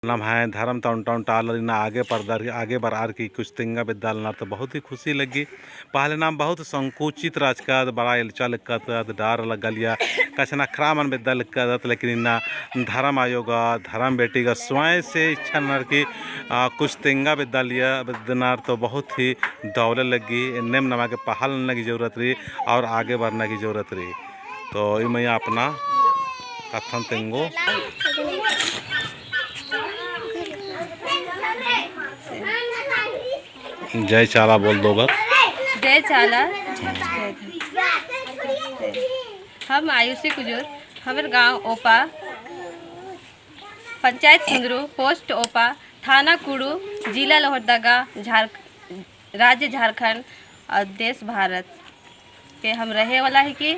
नाम है धर्म टाउन टाल आगे बरार की कुश्तिंगा विद्यालय तो बहुत ही खुशी लगी। पहले नाम बहुत संकुचित राजकाद बड़ा चल डार लगलिया कचना खरा मन विद्यालय लेकिन इन्ना धर्म आयोग धर्म बेटी का स्वयं से इच्छा नर की कुश्तिंगा विद्यालय विद्यानार तो बहुत ही दौड़े लगी। नेम नमा के पहल करने की जरूरत रही और आगे बढ़ने की जरूरत रही। तो ये मैं अपना कथन तेंगो जय चाला बोल दो बस। जय चाला। हम आयुषी कुजूर, हमारे गांव ओपा, पंचायत सुंदरू, पोस्ट ओपा, थाना कुड़ू, जिला लोहरदगा, राज्य झारखंड और देश भारत के हम रहे वाला है कि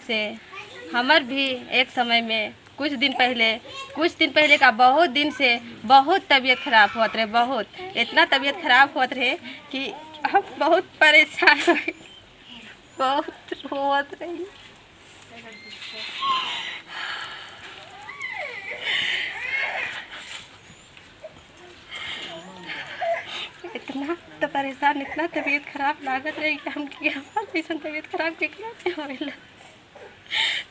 से हमार भी एक समय में कुछ दिन पहले का बहुत दिन से बहुत तबीयत खराब होत रहे। बहुत इतना तबीयत खराब होत रहे कि हम बहुत परेशान हुए, बहुत रोत रही। इतना तो परेशान, इतना तबीयत खराब लागत रही कि हम जैसा तबीयत खराब के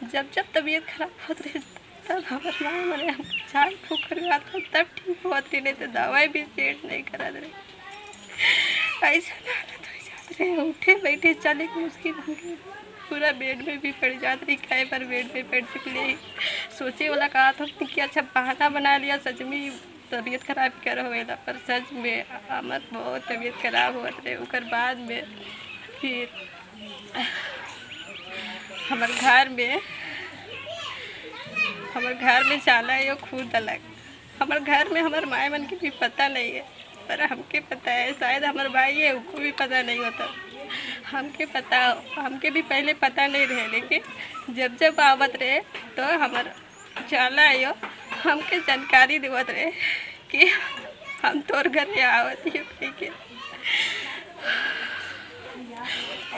जब तबीयत खराब होत रही तब हमारे माँ मैंने हम झाड़ फूँक करवाता तब ठीक होत रही, नहीं तो दवाई भी सेट नहीं करा दे रही। ऐसा हालत हो जात रहे, उठे बैठे चले के मुश्किल हो गई। पूरा बेड में भी पड़ जात रही, कई बार बेड में पड़ चुके। सोचे वाला कहा था कि अच्छा बहाना बना लिया, सच में तबीयत खराब कर होएला, पर सच में हमार बहुत तबीयत खराब होत रहे। उकर बाद में फिर हमारे घर में चाला यो खुद अलग। हमारे घर में हमारे माए मन के भी पता नहीं है, पर हमके पता है। शायद हमारे भाई है उनको भी पता नहीं होता। हमके भी पहले पता नहीं रहे, लेकिन जब आवत रहे तो हमारा चाला यो हमके जानकारी देवत रहे कि हम तोर घर आवत ही के।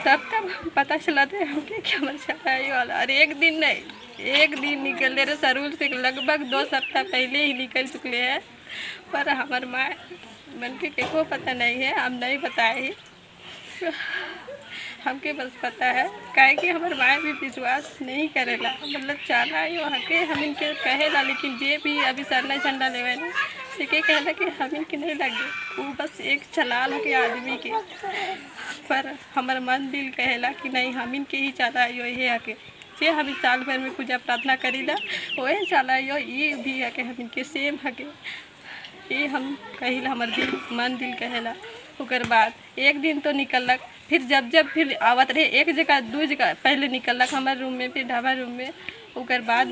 तब पता चला था हमके कि हमारे चाला यो वाला। और एक दिन निकल रहे सरूल से लगभग 2 सप्ताह पहले ही निकल चुके हैं, पर हमारे माँ मन के को पता नहीं है। हम नहीं बताए, हमके बस पता है काहे कि हमारे माँ भी विश्वास नहीं करेला। मतलब चाला यो हके हम इनके कहेला, लेकिन जे भी अभी सरना झंडा लेवे ना सीखे कहला कि हम इनके नहीं लगे, वो बस एक चलाल है के आदमी के। पर हमारा मन दिल कहेला कि नहीं हम इनके ही चाला यो ये हके। जे हम साल भर में पूजा प्रार्थना करीला वही चाला यो ये भी है कि हम इनके सेम हके। ये हम कहिला, हमार मन दिल कहेला। उकर बाद एक दिन तो निकलक, फिर जब फिर आवत रहे एक जगह 2 जगह पहले निकलक हमारे रूम में, फिर ढाबा रूम में। उकर बाद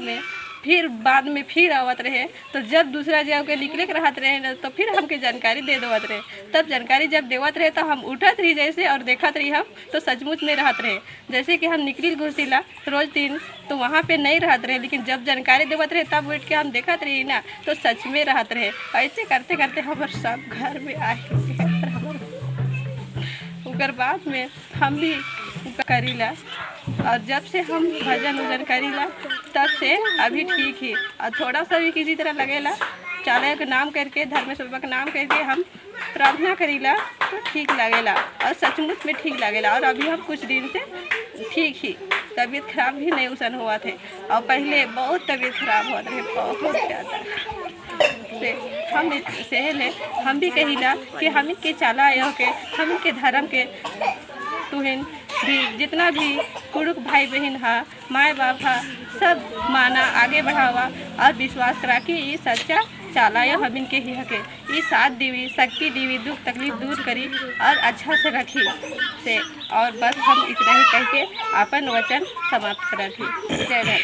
में फिर आवत रहे। तो जब दूसरा जगह के निकले के रहत रहे ना, तो फिर हमके जानकारी दे देवत रहे। तब जानकारी जब देवत रहे तो हम उठत रही जैसे और देखत रही हम तो सचमुच में रहत रहे। जैसे कि हम निकली घुसीला रोज 3 तो वहाँ पे नहीं रहत रहे, लेकिन जब जानकारी देवत रहे तब उठ के हम देखत रही ना तो सच में रहत रहे। ऐसे करते करते हमारे सब घर में आए। उकर बाद में हम भी करीला, और जब से हम भजन उजन करीला तब से अभी ठीक ही। और थोड़ा सा भी किसी तरह लगेला चाला का नाम करके, धर्मेश्वर बाबा का नाम करके हम प्रार्थना करीला तो ठीक लगेला, और सचमुच में ठीक लगेला। और अभी हम कुछ दिन से ठीक ही, तबीयत खराब भी नहीं उसन हुआ थे। और पहले बहुत तबीयत खराब हुआ थे, बहुत ज़्यादा से हम भी कहिला कि हम इनके चाला आयो के, हम इनके धर्म के तुहिन भी जितना भी कुरुक भाई बहन हा, माए बाप हा, सब माना आगे बढ़ावा और विश्वास करा कि ये सच्चा चाला यो हम इनके ही हके। ये साथ देवी शक्ति देवी दुख तकलीफ दूर करी और अच्छा से रखी से। और बस हम इतना ही कह के अपन वचन समाप्त करा थी। जय भारत।